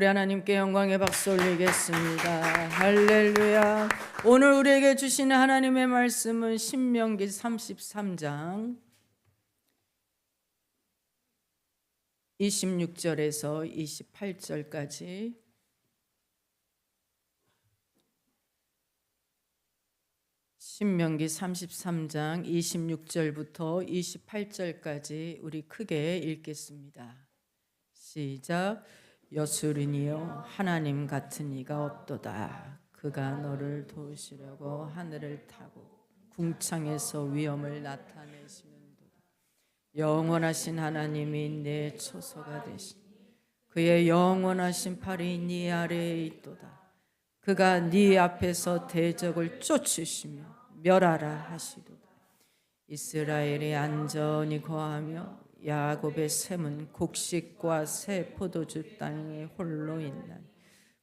우리 하나님께 영광의 박수 올리겠습니다. 할렐루야. 오늘 우리에게 주시는 하나님의 말씀은 신명기 33장 26절에서 28절까지 신명기 33장 26절부터 28절까지 우리 크게 읽겠습니다. 시작. 여수린이여 하나님 같은 이가 없도다. 그가 너를 도우시려고 하늘을 타고 궁창에서 위엄을 나타내시는도다. 영원하신 하나님이 내 초소가 되시니 그의 영원하신 팔이 네 아래에 있도다. 그가 네 앞에서 대적을 쫓으시며 멸하라 하시도다. 이스라엘이 안전히 거하며 야곱의 샘은 곡식과 새 포도주 땅에 홀로 있나니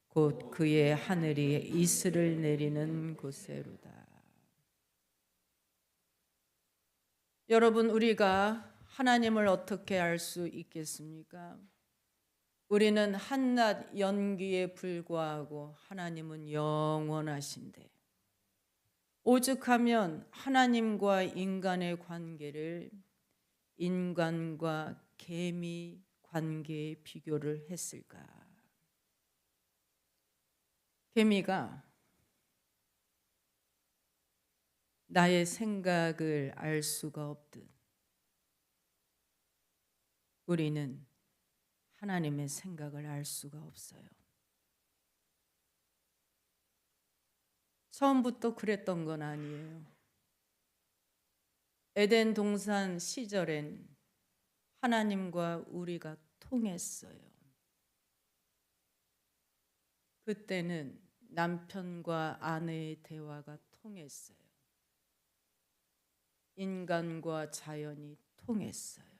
곧 그의 하늘이 이슬을 내리는 곳에로다. 여러분, 우리가 하나님을 어떻게 알 수 있겠습니까? 우리는 한낮 연기에 불과하고 하나님은 영원하신데, 오죽하면 하나님과 인간의 관계를 인간과 개미 관계에 비교를 했을까? 개미가 나의 생각을 알 수가 없듯 우리는 하나님의 생각을 알 수가 없어요. 처음부터 그랬던 건 아니에요. 에덴 동산 시절엔 하나님과 우리가 통했어요. 그때는 남편과 아내의 대화가 통했어요. 인간과 자연이 통했어요.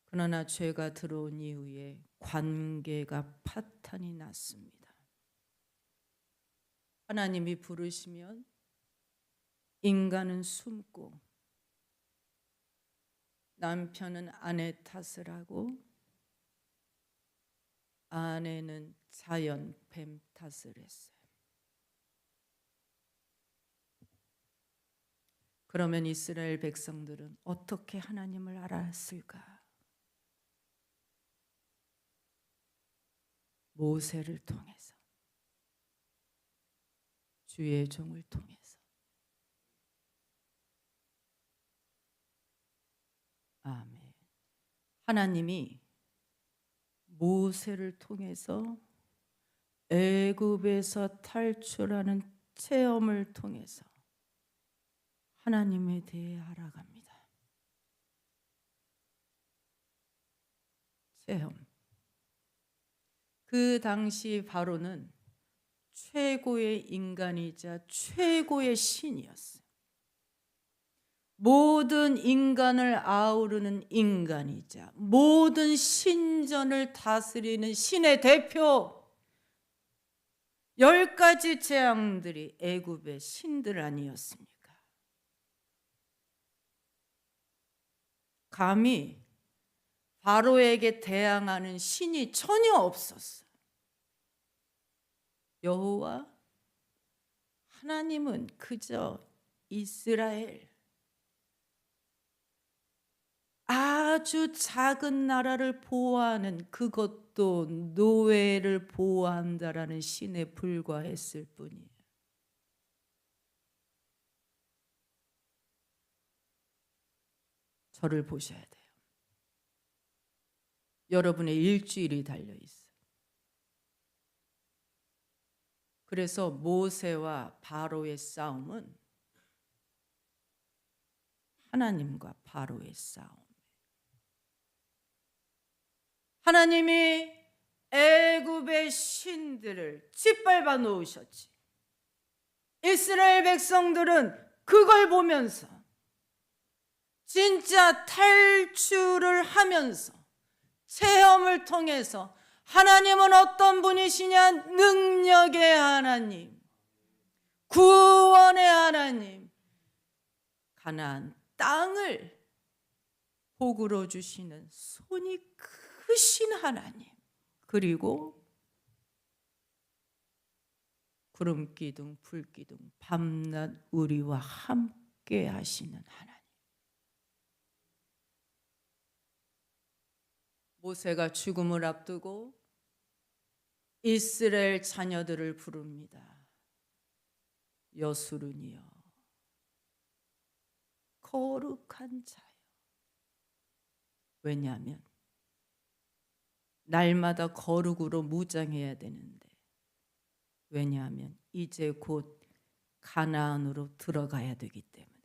그러나 죄가 들어온 이후에 관계가 파탄이 났습니다. 하나님이 부르시면 인간은 숨고 남편은 아내 탓을 하고 아내는 자연 뱀 탓을 했어요. 그러면 이스라엘 백성들은 어떻게 하나님을 알았을까? 모세를 통해서, 주의 종을 통해서. 아멘. 하나님이 모세를 통해서 애굽에서 탈출하는 체험을 통해서 하나님에 대해 알아갑니다. 체험. 그 당시 바로는 최고의 인간이자 최고의 신이었어요. 모든 인간을 아우르는 인간이자 모든 신전을 다스리는 신의 대표. 10가지 재앙들이 애굽의 신들 아니었습니까? 감히 바로에게 대항하는 신이 전혀 없었어요. 여호와 하나님은 그저 이스라엘, 아주 작은 나라를 보호하는, 그것도 노예를 보호한다라는 신에 불과했을 뿐이에요. 저를 보셔야 돼요. 여러분의 일주일이 달려 있어요. 그래서 모세와 바로의 싸움은 하나님과 바로의 싸움. 하나님이 애굽의 신들을 짓밟아 놓으셨지. 이스라엘 백성들은 그걸 보면서 진짜 탈출을 하면서 체험을 통해서 하나님은 어떤 분이시냐? 능력의 하나님, 구원의 하나님, 가나안 땅을 복으로 주시는 손이 크신 하나님, 그리고 구름 기둥 불 기둥 밤낮 우리와 함께 하시는 하나님. 모세가 죽음을 앞두고 이스라엘 자녀들을 부릅니다. 여수른이여, 거룩한 자여. 왜냐하면 날마다 거룩으로 무장해야 되는데, 왜냐하면 이제 곧 가나안으로 들어가야 되기 때문에.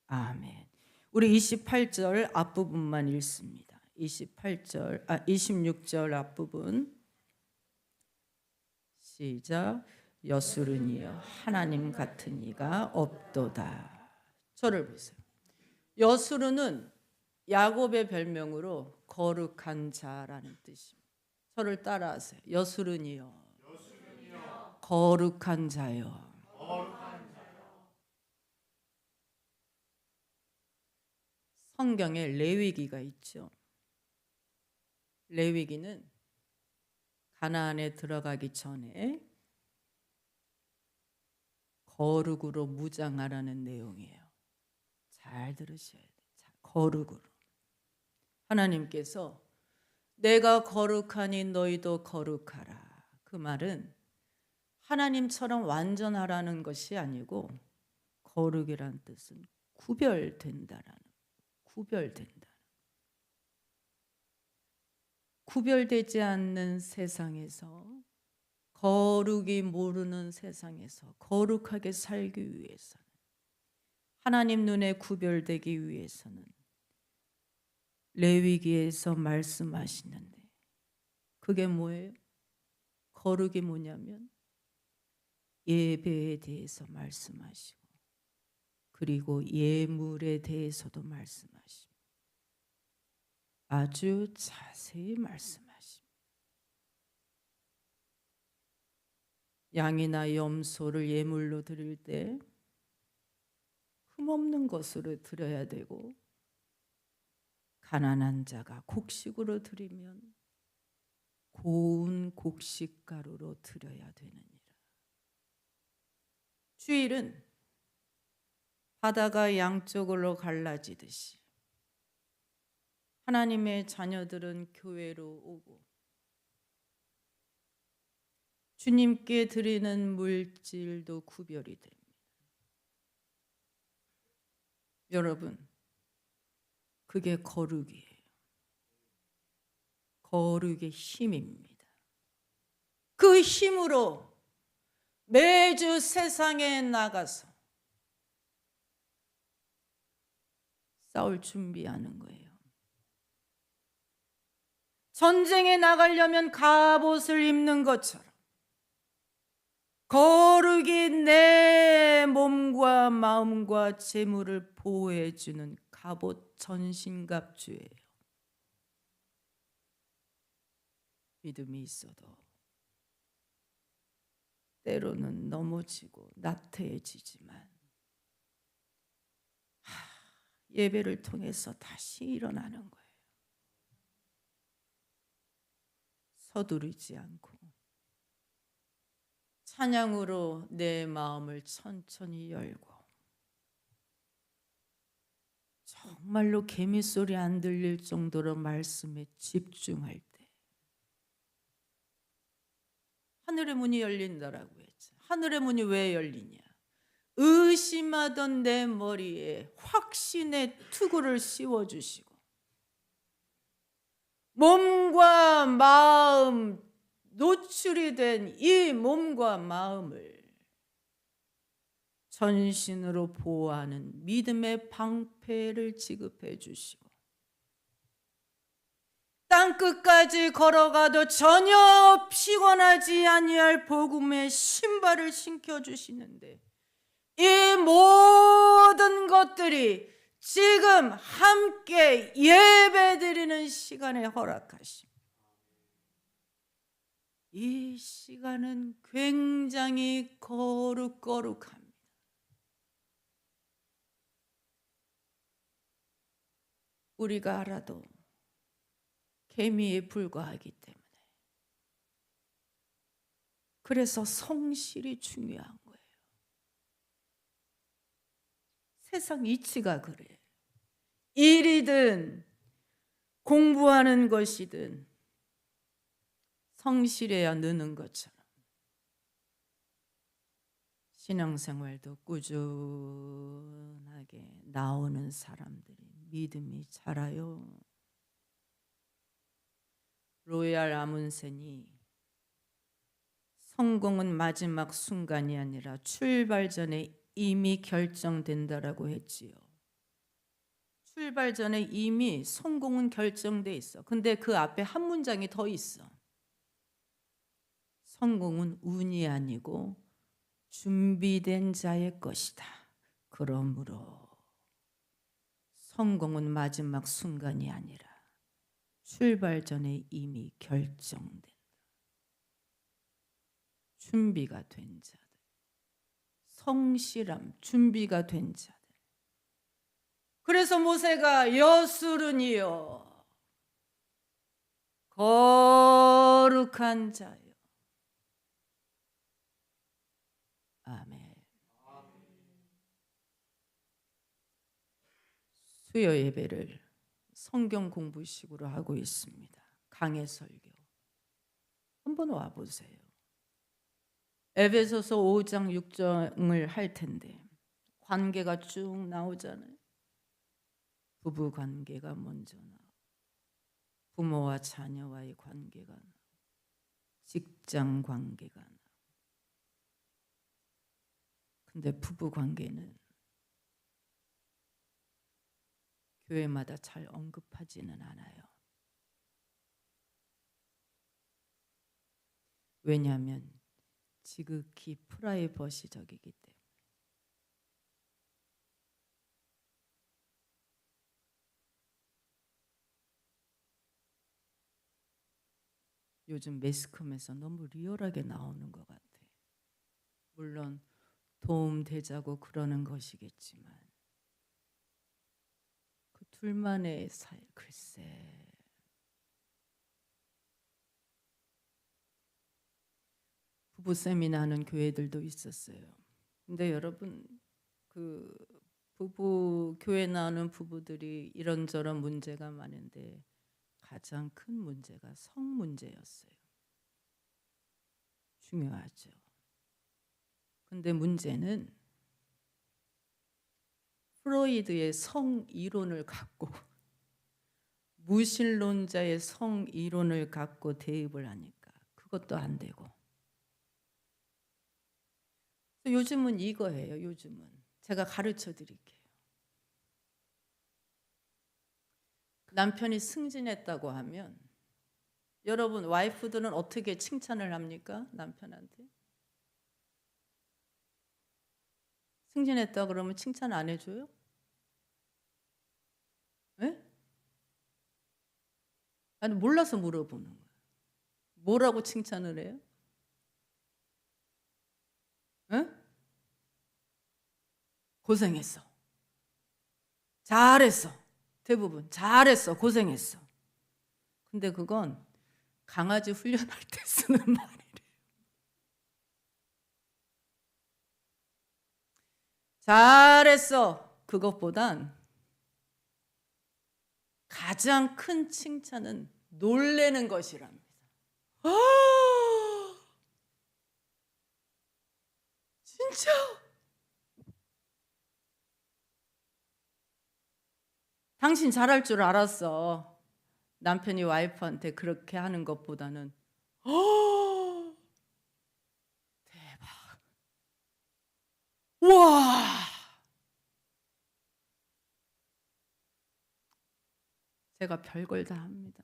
아멘. 우리 28절 앞부분만 읽습니다. 26절 앞부분 시작. 여수른이여 하나님 같은 이가 없도다. 저를 보세요. 여수른은 야곱의 별명으로 거룩한 자라는 뜻입니다. 저를 따라하세요. 여수른이여 거룩한 자여. 성경에 레위기가 있죠. 레위기는 가나안에 들어가기 전에 거룩으로 무장하라는 내용이에요. 잘 들으셔야 돼요. 거룩으로. 하나님께서 내가 거룩하니 너희도 거룩하라. 그 말은 하나님처럼 완전하라는 것이 아니고, 거룩이란 뜻은 구별된다. 구별되지 않는 세상에서, 거룩이 모르는 세상에서 거룩하게 살기 위해서는, 하나님 눈에 구별되기 위해서는 레위기에서 말씀하시는데, 그게 뭐예요? 거룩이 뭐냐면 예배에 대해서 말씀하시고, 그리고 예물에 대해서도 말씀하시고, 아주 자세히 말씀하십니다. 양이나 염소를 예물로 드릴 때 흠없는 것으로 드려야 되고, 가난한 자가 곡식으로 드리면 고운 곡식가루로 드려야 되느니라. 주일은 바다가 양쪽으로 갈라지듯이 하나님의 자녀들은 교회로 오고, 주님께 드리는 물질도 구별이 됩니다. 여러분, 그게 거룩이에요. 거룩의 힘입니다. 그 힘으로 매주 세상에 나가서 싸울 준비하는 거예요. 전쟁에 나가려면 갑옷을 입는 것처럼 거룩이 내 몸과 마음과 재물을 보호해주는 갑옷 전신갑주예요. 믿음이 있어도 때로는 넘어지고 나태해지지만 예배를 통해서 다시 일어나는 거예요. 서두르지 않고 찬양으로 내 마음을 천천히 열고, 정말로 개미 소리 안 들릴 정도로 말씀에 집중할 때 하늘의 문이 열린다라고 했죠. 하늘의 문이 왜 열리냐? 의심하던 내 머리에 확신의 투구를 씌워주시고, 몸과 마음, 노출이 된 이 몸과 마음을 전신으로 보호하는 믿음의 방패를 지급해 주시고, 땅끝까지 걸어가도 전혀 피곤하지 아니할 복음의 신발을 신겨주시는데, 이 모든 것들이 지금 함께 예배드리는 시간에 허락하십니다. 이 시간은 굉장히 거룩합니다. 우리가 알아도 개미에 불과하기 때문에. 그래서 성실이 중요한 거예요. 세상 이치가 그래. 일이든 공부하는 것이든 성실해야 느는 것처럼 신앙생활도 꾸준하게 나오는 사람들이 믿음이 자라요. 로얄 아문센이 성공은 마지막 순간이 아니라 출발 전에 이미 결정된다라고 했지요. 출발 전에 이미 성공은 결정돼 있어. 근데 그 앞에 한 문장이 더 있어. 성공은 운이 아니고 준비된 자의 것이다. 그러므로 성공은 마지막 순간이 아니라 출발 전에 이미 결정된다. 준비가 된 자들. 성실함, 준비가 된 자들. 그래서 모세가 여술은이요 거룩한 자요. 아멘. 수요 예배를 성경 공부식으로 하고 있습니다. 강해 설교. 한번 와보세요. 에베소서 5장 6장을 할 텐데 관계가 쭉 나오잖아요. 부부 관계가 먼저 나오고 부모와 자녀와의 관계가 나오고 직장 관계가 나오고. 근데 부부 관계는 교회마다 잘 언급하지는 않아요. 왜냐하면 지극히 프라이버시적이기 때문에. 요즘 매스컴에서 너무 리얼하게 나오는 것 같아. 물론 도움 되자고 그러는 것이겠지만 그 둘만의 사이, 글쎄. 부부 세미나 하는 교회들도 있었어요. 근데 여러분, 그 부부 교회 나오는 부부들이 이런저런 문제가 많은데 가장 큰 문제가 성 문제였어요. 중요하죠. 근데 문제는 프로이드의 성 이론을 갖고 무신론자의 성 이론을 갖고 대입을 하니까 그것도 안 되고. 요즘은 이거예요. 요즘은 제가 가르쳐 드릴게요. 남편이 승진했다고 하면 여러분 와이프들은 어떻게 칭찬을 합니까? 남편한테 승진했다 그러면 칭찬 안 해줘요? 에? 아니 몰라서 물어보는 거예요. 뭐라고 칭찬을 해요? 에? 고생했어. 잘했어. 대부분 잘했어. 고생했어. 근데 그건 강아지 훈련할 때 쓰는 말이래요. 잘했어. 그것보단 가장 큰 칭찬은 놀래는 것이랍니다. 아, 진짜? 당신 잘할 줄 알았어. 남편이 와이프한테 그렇게 하는 것보다는 대박. 우와. 제가 별걸 다 합니다.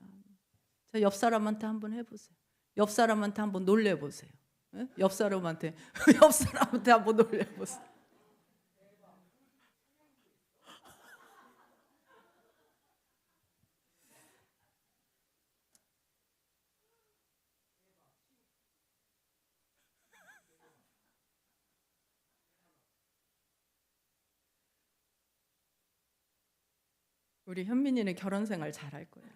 저 옆 사람한테 한번 해보세요. 옆 사람한테 한번 놀래보세요. 예? 옆 사람한테 옆 사람한테 한번 놀래보세요. 우리 현민이는 결혼 생활 잘할 거예요.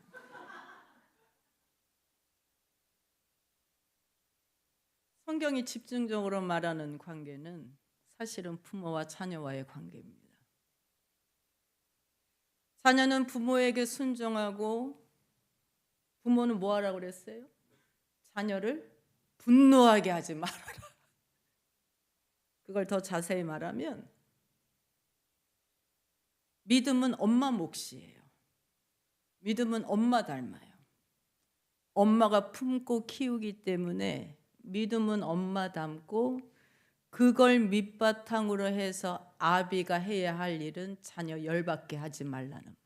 성경이 집중적으로 말하는 관계는 사실은 부모와 자녀와의 관계입니다. 자녀는 부모에게 순종하고 부모는 뭐 하라고 그랬어요? 자녀를 분노하게 하지 말아라. 그걸 더 자세히 말하면 믿음은 엄마 몫이에요. 믿음은 엄마 닮아요. 엄마가 품고 키우기 때문에 믿음은 엄마 닮고 그걸 밑바탕으로 해서 아비가 해야 할 일은 자녀 열받게 하지 말라는 말.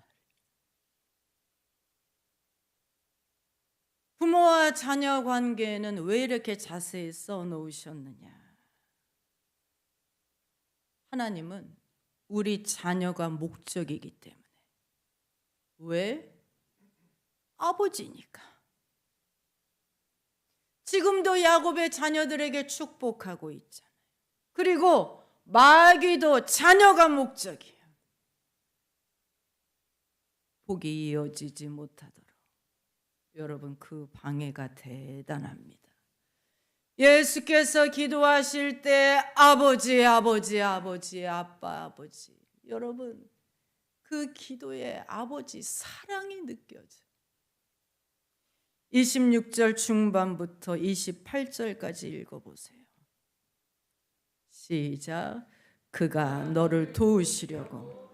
부모와 자녀 관계는 왜 이렇게 자세히 써놓으셨느냐? 하나님은 우리 자녀가 목적이기 때문에. 왜? 아버지니까. 지금도 야곱의 자녀들에게 축복하고 있잖아요. 그리고 마귀도 자녀가 목적이에요. 복이 이어지지 못하도록. 여러분, 그 방해가 대단합니다. 예수께서 기도하실 때 아버지, 아버지, 아버지, 아빠, 아버지. 여러분, 그 기도에 아버지 사랑이 느껴져요. 26절 중반부터 28절까지 읽어보세요. 시작. 그가 너를 도우시려고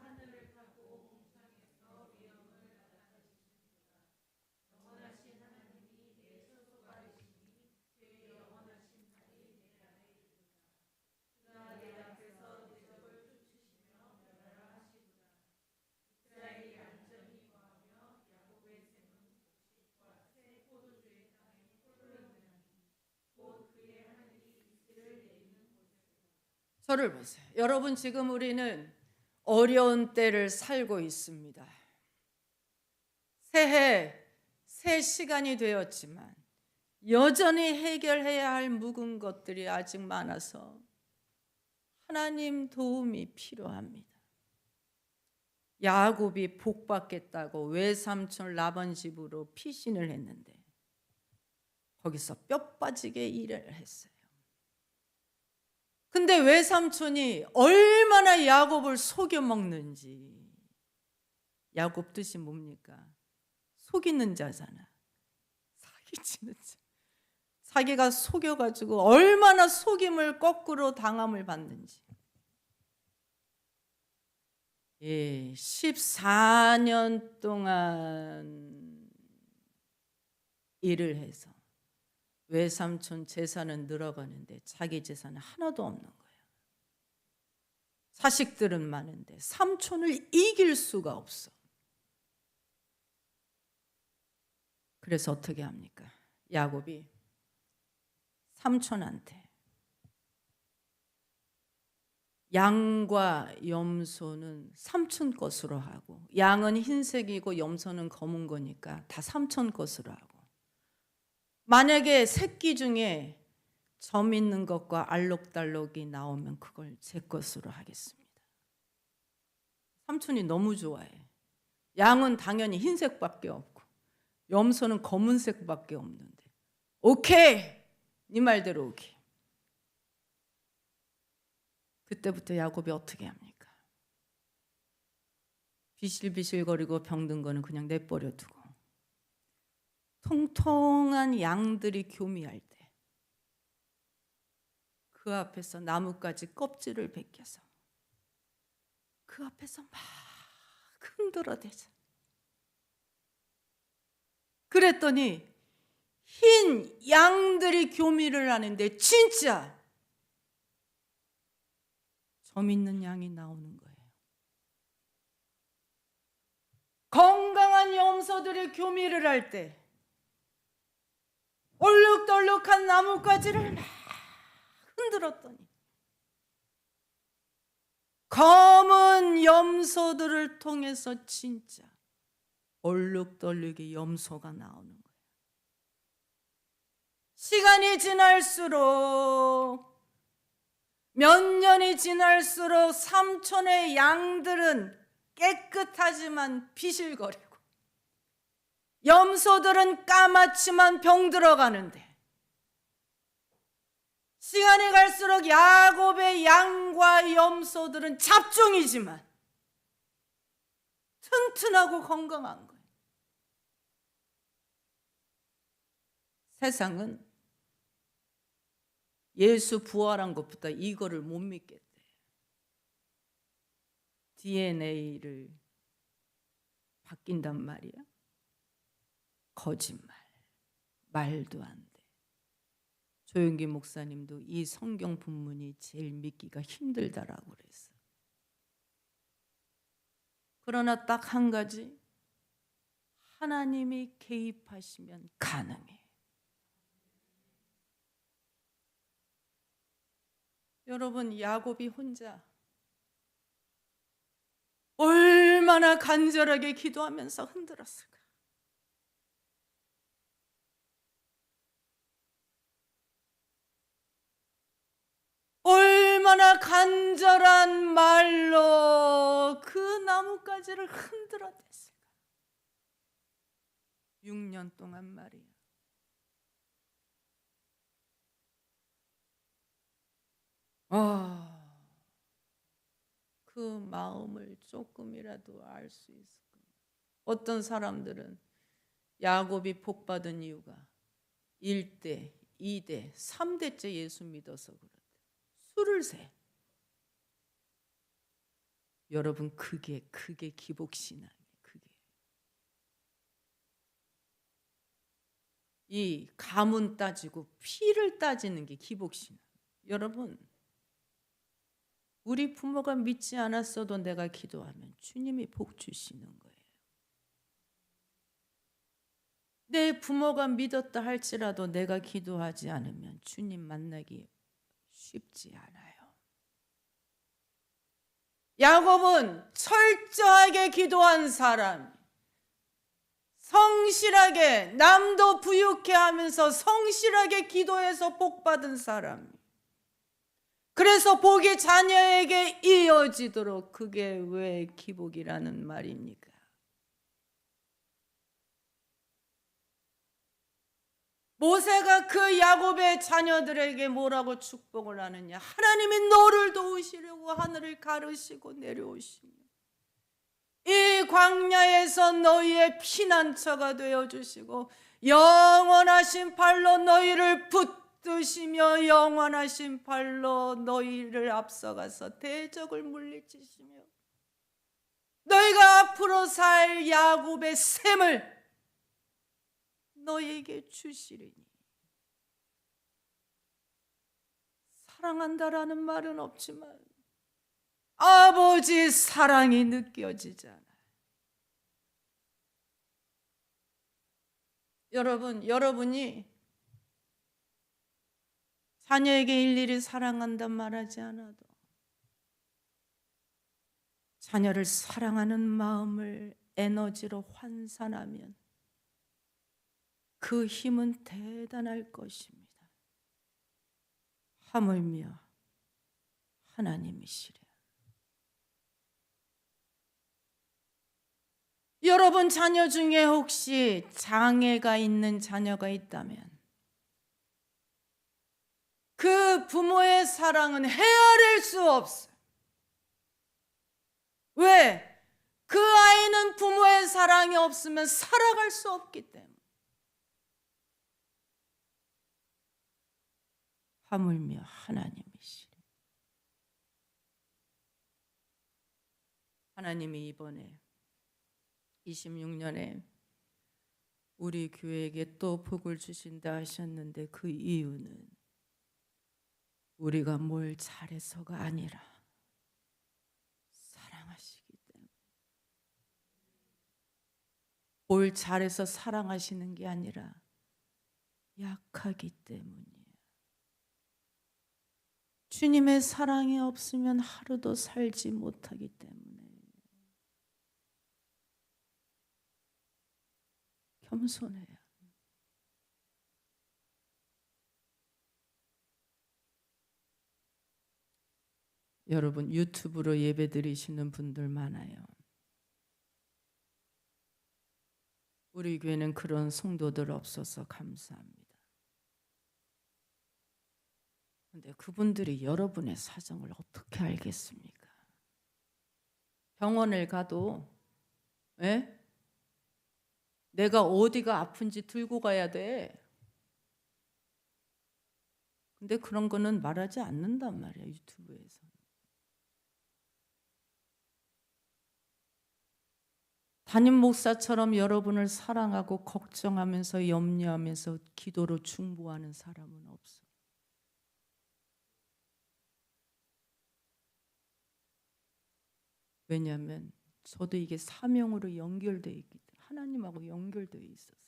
저를 보세요. 여러분, 지금 우리는 어려운 때를 살고 있습니다. 새해, 새 시간이 되었지만 여전히 해결해야 할 묵은 것들이 아직 많아서 하나님 도움이 필요합니다. 야곱이 복받겠다고 외삼촌 라반 집으로 피신을 했는데 거기서 뼈 빠지게 일을 했어요. 근데 외삼촌이 얼마나 야곱을 속여 먹는지. 야곱 뜻이 뭡니까? 속이는 자잖아. 사기치는 자. 자기가 속여가지고 얼마나 속임을 거꾸로 당함을 받는지. 14년 동안 일을 해서 외삼촌 재산은 늘어가는데 자기 재산은 하나도 없는 거예요. 자식들은 많은데 삼촌을 이길 수가 없어. 그래서 어떻게 합니까? 야곱이 삼촌한테 양과 염소는 삼촌 것으로 하고, 양은 흰색이고 염소는 검은 거니까 다 삼촌 것으로 하고, 만약에 새끼 중에 점 있는 것과 알록달록이 나오면 그걸 제 것으로 하겠습니다. 삼촌이 너무 좋아해. 양은 당연히 흰색밖에 없고 염소는 검은색밖에 없는데 오케이! 네 말대로 오케이. 그때부터 야곱이 어떻게 합니까? 비실비실거리고 병든 거는 그냥 내버려 두고 통통한 양들이 교미할 때 그 앞에서 나뭇가지 껍질을 벗겨서 그 앞에서 막 흔들어대자. 그랬더니 흰 양들이 교미를 하는데 진짜 점 있는 양이 나오는 거예요. 건강한 염소들이 교미를 할 때 얼룩덜룩한 나뭇가지를 막 흔들었더니 검은 염소들을 통해서 진짜 얼룩덜룩이 염소가 나오는 거예요. 시간이 지날수록, 몇 년이 지날수록 삼촌의 양들은 깨끗하지만 비실거리고 염소들은 까맣지만 병들어가는데 시간이 갈수록 야곱의 양과 염소들은 잡종이지만 튼튼하고 건강한 거예요. 세상은 예수 부활한 것보다 이거를 못 믿겠대. DNA를 바뀐단 말이야. 거짓말. 말도 안 돼. 조용기 목사님도 이 성경 본문이 제일 믿기가 힘들다라고 그랬어. 그러나 딱 한 가지, 하나님이 개입하시면 가능해. 여러분, 야곱이 혼자 얼마나 간절하게 기도하면서 흔들었을까? 얼마나 간절한 말로 그 나뭇가지를 흔들어댔을까? 6년 동안 말이야. 그 마음을 조금이라도 알 수 있을 거야. 어떤 사람들은 야곱이 복받은 이유가 1대, 2대, 3대째 예수 믿어서 그렇대. 술을 세. 여러분, 그게 기복신앙이에요. 그게. 이 가문 따지고 피를 따지는 게 기복신앙. 여러분, 우리 부모가 믿지 않았어도 내가 기도하면 주님이 복 주시는 거예요. 내 부모가 믿었다 할지라도 내가 기도하지 않으면 주님 만나기 쉽지 않아요. 야곱은 철저하게 기도한 사람, 성실하게 남도 부유케 하면서 성실하게 기도해서 복받은 사람. 그래서 복이 자녀에게 이어지도록, 그게 왜 기복이라는 말입니까? 모세가 그 야곱의 자녀들에게 뭐라고 축복을 하느냐? 하나님이 너를 도우시려고 하늘을 가르시고 내려오시며 이 광야에서 너희의 피난처가 되어주시고 영원하신 팔로 너희를 붙드시며 영원하신 팔로 너희를 앞서가서 대적을 물리치시며 너희가 앞으로 살 야곱의 셈을 너에게 주시리니. 사랑한다라는 말은 없지만 아버지 사랑이 느껴지잖아요. 여러분이 자녀에게 일일이 사랑한다 말하지 않아도 자녀를 사랑하는 마음을 에너지로 환산하면 그 힘은 대단할 것입니다. 하물며 하나님이시래. 여러분 자녀 중에 혹시 장애가 있는 자녀가 있다면 그 부모의 사랑은 헤아릴 수 없어요. 왜? 그 아이는 부모의 사랑이 없으면 살아갈 수 없기 때문에. 하물며 하나님이시래. 하나님이 이번에 26년에 우리 교회에게 또 복을 주신다 하셨는데 그 이유는 우리가 뭘 잘해서가 아니라 사랑하시기 때문에. 뭘 잘해서 사랑하시는 게 아니라 약하기 때문이에요. 주님의 사랑이 없으면 하루도 살지 못하기 때문에. 겸손해요. 여러분 유튜브로 예배 드리시는 분들 많아요. 우리 교회는 그런 성도들 없어서 감사합니다. 근데 그분들이 여러분의 사정을 어떻게 알겠습니까? 병원을 가도 내가 어디가 아픈지 들고 가야 돼. 근데 그런 거는 말하지 않는단 말이야, 유튜브에서. 담임 목사처럼 여러분을 사랑하고 걱정하면서 염려하면서 기도로 중보하는 사람은 없어. 왜냐하면 저도 이게 사명으로 연결되어 있기 때문에, 하나님하고 연결되어 있어서.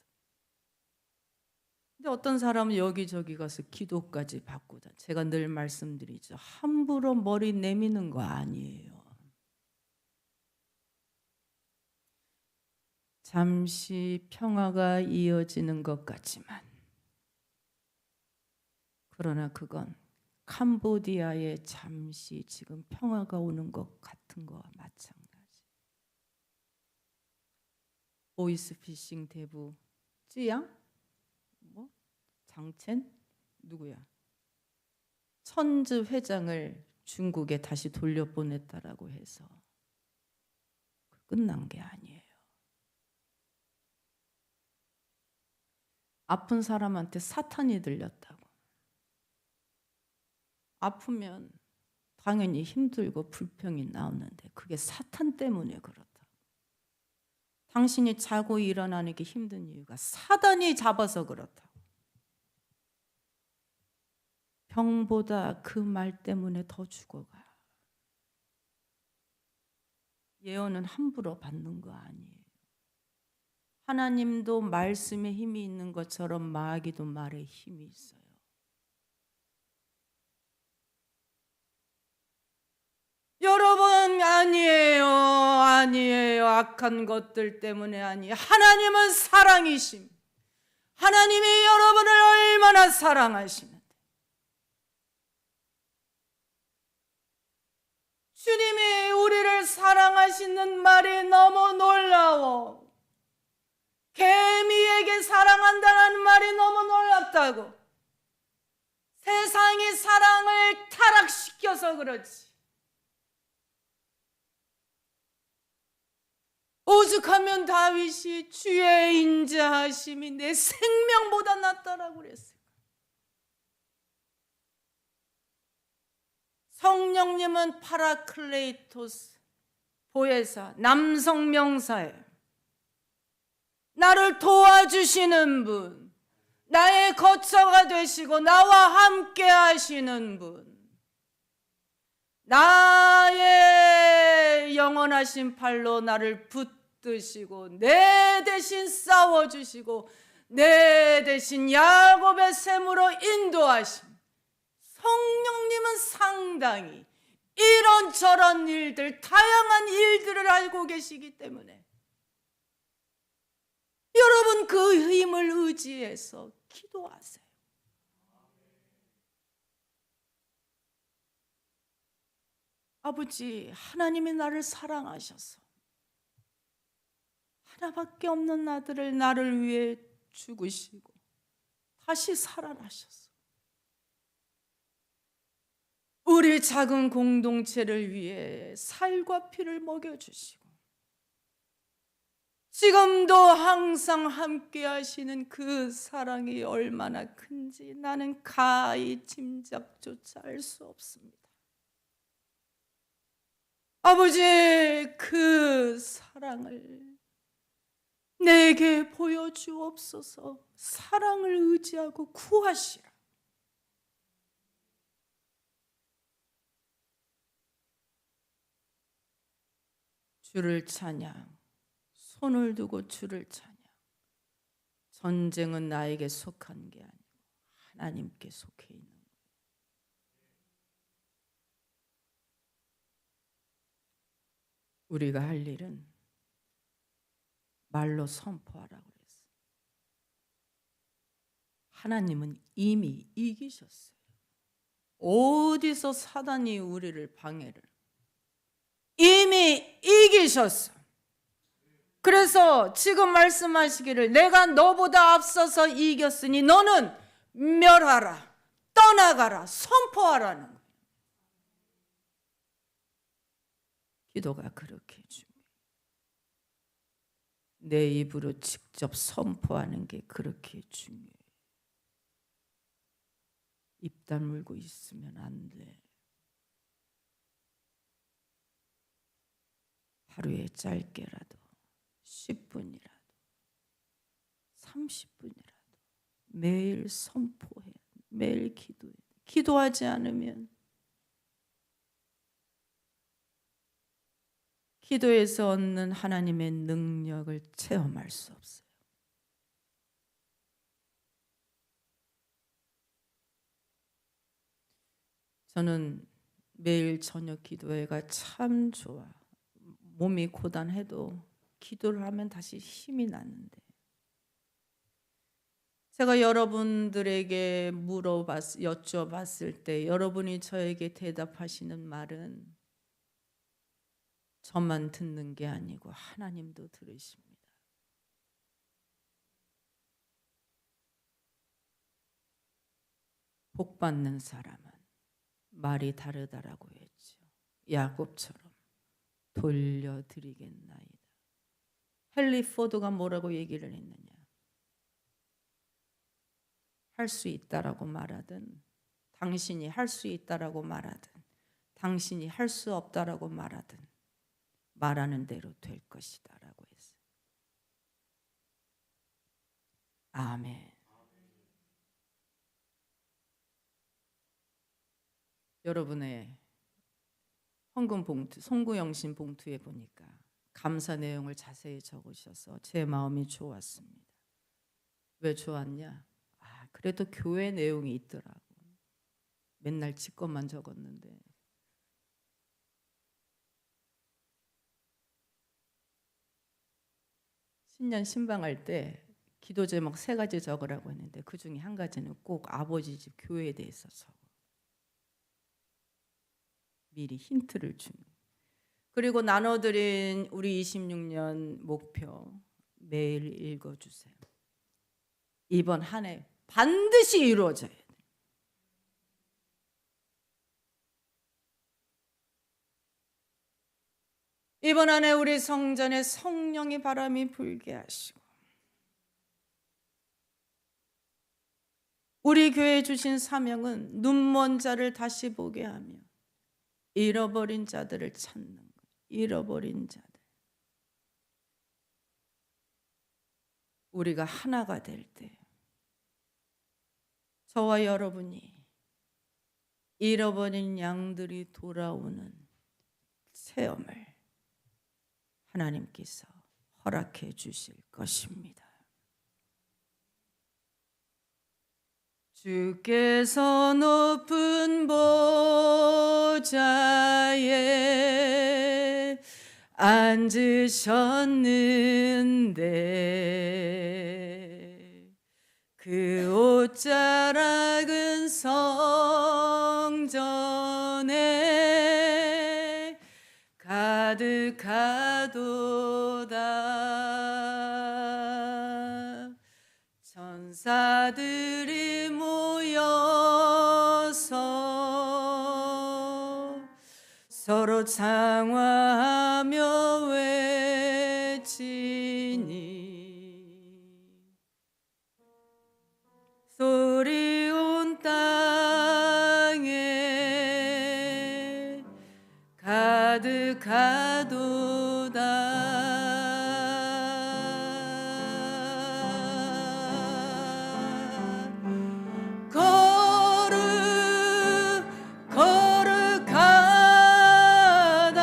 근데 어떤 사람은 여기저기 가서 기도까지 받고자. 제가 늘 말씀드리죠. 함부로 머리 내미는 거 아니에요. 잠시 평화가 이어지는 것 같지만, 그러나 그건 캄보디아에 잠시 지금 평화가 오는 것 같은 거와 마찬가지. 보이스피싱 대부 쯔양? 장첸? 누구야? 천즈 회장을 중국에 다시 돌려보냈다라고 해서 끝난 게 아니에요. 아픈 사람한테 사탄이 들렸다고. 아프면 당연히 힘들고 불평이 나오는데 그게 사탄 때문에 그렇다. 당신이 자고 일어나는 게 힘든 이유가 사단이 잡아서 그렇다. 병보다 그 말 때문에 더 죽어가. 예언은 함부로 받는 거 아니에요. 하나님도 말씀에 힘이 있는 것처럼 마귀도 말에 힘이 있어요. 여러분, 아니에요. 악한 것들 때문에 아니에요. 하나님은 사랑이심. 하나님이 여러분을 얼마나 사랑하시는데. 주님이 우리를 사랑하시는 말이 너무 놀라워. 개미에게 사랑한다는 말이 너무 놀랍다고. 세상이 사랑을 타락시켜서 그렇지. 오죽하면 다윗이 주의 인자하심이 내 생명보다 낫다라고 그랬어요. 성령님은 파라클레이토스, 보혜사, 남성 명사예요. 나를 도와주시는 분, 나의 거처가 되시고 나와 함께 하시는 분, 나의 영원하신 팔로 나를 붙드시고 내 대신 싸워주시고 내 대신 야곱의 샘으로 인도하심. 성령님은 상당히 이런저런 일들, 다양한 일들을 알고 계시기 때문에 여러분 그 힘을 의지해서 기도하세요. 아버지, 하나님이 나를 사랑하셔서 하나밖에 없는 아들을 나를 위해 죽으시고 다시 살아나셨어. 우리 작은 공동체를 위해 살과 피를 먹여주시고 지금도 항상 함께 하시는 그 사랑이 얼마나 큰지 나는 가히 짐작조차 알 수 없습니다. 아버지, 그 사랑을 내게 보여주옵소서. 사랑을 의지하고 구하시라. 주를 찬양, 손을 두고 주를 찬양. 전쟁은 나에게 속한 게 아니고 하나님께 속해 있는 거예요. 우리가 할 일은 말로 선포하라고 그랬어요. 하나님은 이미 이기셨어요. 어디서 사단이 우리를 방해를, 이미 이기셨어. 그래서 지금 말씀하시기를 내가 너보다 앞서서 이겼으니 너는 멸하라. 떠나가라, 선포하라는 거예요. 기도가 그렇게 중요해요. 내 입으로 직접 선포하는 게 그렇게 중요해요. 입 다물고 있으면 안 돼. 하루에 짧게라도 10분이라도 30분이라도 매일 선포해. 매일 기도해. 기도하지 않으면 기도에서 얻는 하나님의 능력을 체험할 수 없어요. 저는 매일 저녁 기도회가 참 좋아. 몸이 고단해도 기도를 하면 다시 힘이 나는데, 제가 여러분들에게 여쭤봤을 때 여러분이 저에게 대답하시는 말은 저만 듣는 게 아니고 하나님도 들으십니다. 복 받는 사람은 말이 다르다라고 했죠. 야곱처럼 돌려드리겠나이다. 헨리 포드가 뭐라고 얘기를 했느냐? 할 수 있다라고 말하든, 당신이 할 수 있다라고 말하든, 당신이 할 수 없다라고 말하든 말하는 대로 될 것이다 라고 했어요. 아멘. 여러분의 헌금 봉투, 송구영신 봉투에 보니까 감사 내용을 자세히 적으셔서 제 마음이 좋았습니다. 왜 좋았냐? 그래도 교회 내용이 있더라고. 맨날 지 것만 적었는데. 신년 신방할 때 기도 제목 3가지 적으라고 했는데 그 중에 한 가지는 꼭 아버지 집 교회에 대해서 적어. 미리 힌트를 주는. 그리고 나눠드린 우리 26년 목표 매일 읽어주세요. 이번 한 해 반드시 이루어져야 돼. 이번 한 해 우리 성전에 성령의 바람이 불게 하시고 우리 교회에 주신 사명은 눈먼 자를 다시 보게 하며 잃어버린 자들을 찾는 것. 잃어버린 자들. 우리가 하나가 될 때 저와 여러분이 잃어버린 양들이 돌아오는 체험을 하나님께서 허락해 주실 것입니다. 주께서 높은 보좌에 앉으셨는데 그 옷자락은 성전에 가득하도다. 천사들이 모여서 서로 장화하며 외치니 소리 온 땅에 가득하도다. 거룩하다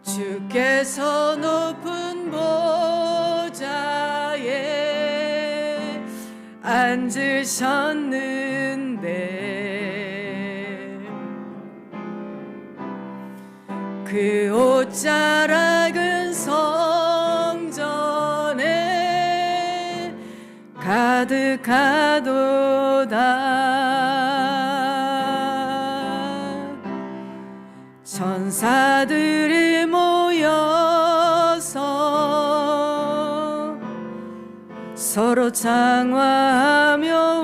주께서 높은 보좌에 앉으셨는데 그 옷자락은 성전에 가득하도다. 천사들이 모여서 서로 장화하며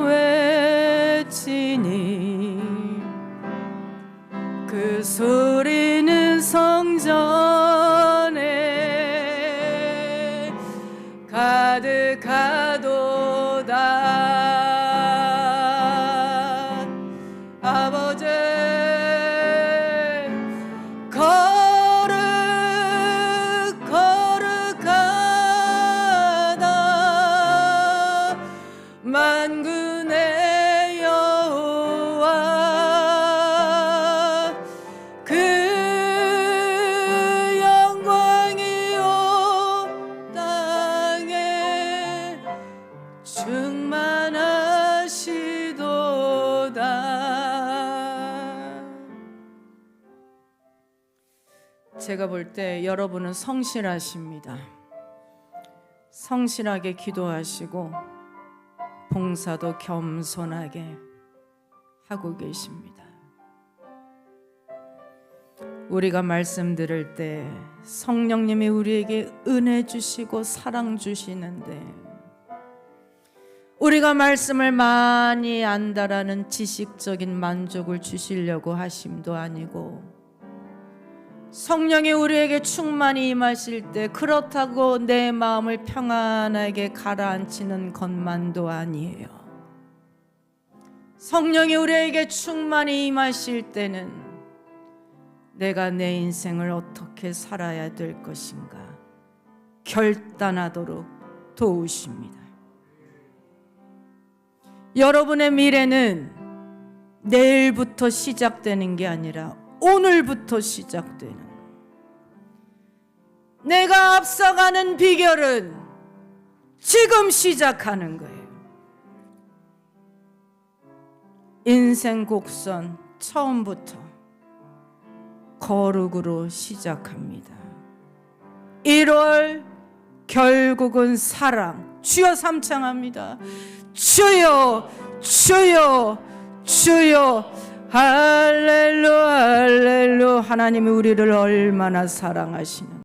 외치니 그 소리는 성전에 가득하도다. 아버지 거룩하다. 만군의 여호와 그 영광이 온 땅에 충만하시도다. 제가 볼 때 여러분은 성실하십니다. 성실하게 기도하시고 봉사도 겸손하게 하고 계십니다. 우리가 말씀 들을 때 성령님이 우리에게 은혜 주시고 사랑 주시는데 우리가 말씀을 많이 안다라는 지식적인 만족을 주시려고 하심도 아니고 성령이 우리에게 충만히 임하실 때 그렇다고 내 마음을 평안하게 가라앉히는 것만도 아니에요. 성령이 우리에게 충만히 임하실 때는 내가 내 인생을 어떻게 살아야 될 것인가 결단하도록 도우십니다. 여러분의 미래는 내일부터 시작되는 게 아니라 오늘부터 시작되는, 내가 앞서가는 비결은 지금 시작하는 거예요. 인생 곡선 처음부터 거룩으로 시작합니다. 1월 결국은 사랑. 주여 삼창합니다. 주여 주여 주여. 할렐루야 할렐루야. 하나님이 우리를 얼마나 사랑하시는